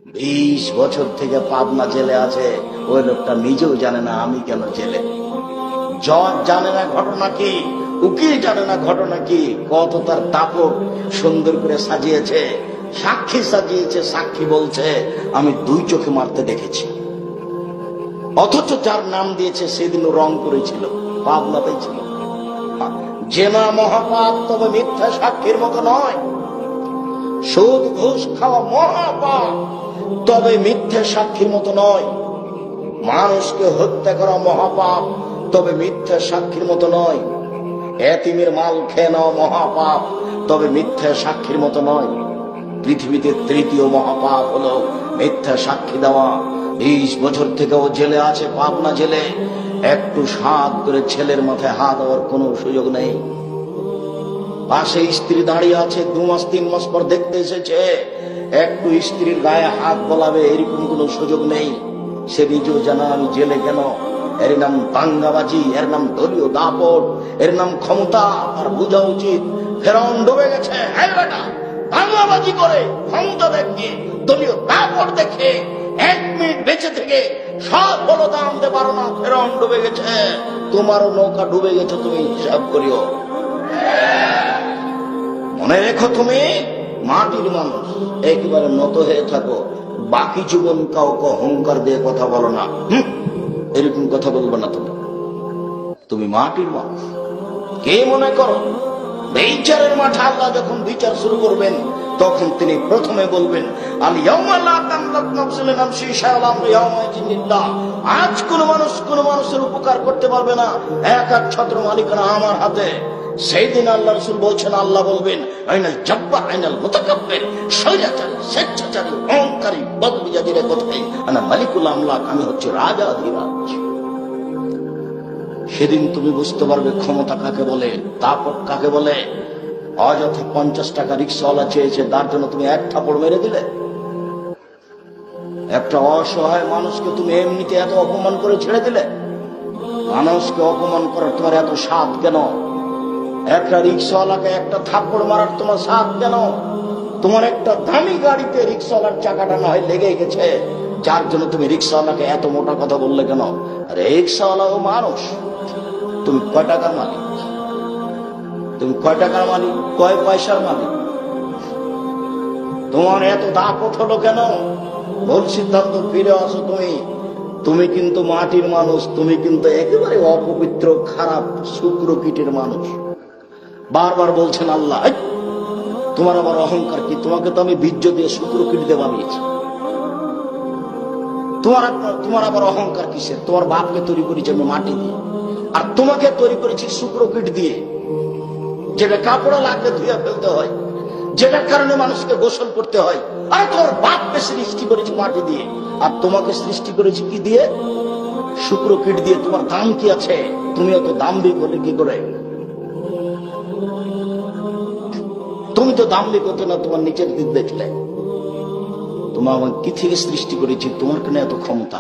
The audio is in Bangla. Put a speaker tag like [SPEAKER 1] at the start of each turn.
[SPEAKER 1] 20 বছর থেকে পাবনা জেলে আছে। ওই লোকটা নিজেও জানে না আমি কেন জেলে। জজ জানে না ঘটনা কি, উকিল জানে না ঘটনা কি। কত তার দাপট সুন্দর করে সাজিয়েছে, সাক্ষী সাজিয়েছে। সাক্ষী বলছে আমি 2 চোখে মারতে দেখেছি। অথচ যার নাম দিয়েছে সেদিনও রং করেছিল, পাবনাতেই ছিল। জেনা মহাপাপ, তবে মিথ্যা সাক্ষীর মতো নয়। সুদ ঘুষ খাওয়া মহাপাপ, তবে মিথ্যা সাক্ষীর মতো নয়। মানুষকে হত্যা করা মহাপাপ, তবে মিথ্যা সাক্ষীর মতো নয়। এতিমের মাল খেয়ে নেওয়া মহাপাপ, তবে মিথ্যা সাক্ষীর মতো নয়। পৃথিবীতে 3য় মহাপাপ হলো মিথ্যা সাক্ষী দেওয়া। 20 বছর থেকে ও জেলে আছে, পাবনা জেলে। একটু সাধ করে ছেলের মাথায় হাত দেওয়ার কোনো সুযোগ নেই। পাশে স্ত্রী দাঁড়িয়ে আছে, 2 মাস 3 মাস পর দেখতে এসেছে। একটু স্ত্রীর গায়ে হাত বলাবে এরকম কোনো সুযোগ নেই। সে নিজেও জানা আমি জেলে কেন। এর নাম দাঙ্গাবাজি, এর নাম দলীয় দাপট, এর নাম ক্ষমতা। আর বোঝা উচিত ফেরাউন ডুবে গেছে। হ্যাঁ বেটা, দাঙ্গাবাজি করে, ক্ষমতা দেখিয়ে, দলীয় দাপট দেখে 1 মিনিট বেঁচে থেকে সব বলো দাম দিতে পারো না। ফেরাউন ডুবে গেছে, তোমারও নৌকা ডুবে গেছে, তুমি হিসাব করিও। মনে রেখো তুমি মাটির মানুষ, একেবারে নত হয়ে থাকো। বাকি জীবন কাউকে অহংকার দিয়ে কথা বলো না। এরকম কথা বলবো না তুমি। তুমি মাটির মানুষ। কে মনে করো বিচারের মাঠে আল্লাহ যখন বিচার শুরু করবেন, তখন তিনি প্রথমে বলবেন আজ কোন মানুষ কোন মানুষের উপকার করতে পারবে না, এক ছত্র মালিকানা আমার হাতে। সেই দিন আল্লাহ রাসূল বলছেন, আল্লাহ বলবেন আইনাল জাব্বার আইনাল মুতাকাব্বির, স্বৈরাচারী, স্বেচ্ছাচারী, অহংকারী, বদমেজাজিরা কোথায়? আনা মালিকুল আমলাক, আমি হচ্ছে রাজাধিরাজ। সেদিন তুমি বুঝতে পারবে ক্ষমতা কাকে বলে, দাপট কাকে বলে। অযথা 50 টাকা রিক্সাওয়ালা চেয়েছে, তার জন্য তুমি 1 থাপড় মেরে দিলে। একটা অসহায় মানুষকে তুমি এমনিতে এত অপমান করে ছেড়ে দিলে। মানুষকে অপমান করার তোমার এত সাধ কেন? একটা রিক্সাওয়ালাকে 1 থাপ্পড় মারার তোমার সাধ কেন? তোমার একটা দামি গাড়িতে রিক্সাওয়ালার চাকাটা না হয় লেগে গেছে, যার জন্য তুমি রিক্সাওয়ালাকে এত মোটা কথা বললে কেন? আরে রিক্সাওয়ালাও মানুষ। তুমি কয় টাকার মালিক? তুমি কয় টাকার মালিক? কয় পয়সার মালিক? তোমার এত দাপট হলো কেন? ভুল সিদ্ধান্ত ফিরে আসো তুমি। তুমি কিন্তু মাটির মানুষ, তুমি কিন্তু একেবারে অপবিত্র, খারাপ, শুক্রকীটের মানুষ। বারবার বলছেন আল্লাহ, তোমার আবার অহংকার কি? তোমাকে তো আমি বীর্য দিয়ে শুক্রকীট দিয়ে বানিয়েছি। তোমার আবার অহংকার কিসের? তোমার বাপকে তৈরি করেছি আমি মাটি দিয়ে, আর তোমাকে তৈরি করেছি শুক্রকীট দিয়ে, যেটা কাপড় লাগলে ধুয়ে ফেলতে হয়, যেটার কারণে মানুষকে গোসল করতে হয়। আর তোমার বাপকে সৃষ্টি করেছি মাটি দিয়ে, আর তোমাকে সৃষ্টি করেছি কি দিয়ে? শুক্রকীট দিয়ে। তোমার দাম কি আছে? তুমি অত দাম দিয়ে বলে কি করে? তুমি তো দাম দিয়ে করতে না, তোমার নিচের দিক দেখলে। তোমার কি থেকে সৃষ্টি করেছি? তোমার কেন এত ক্ষমতা?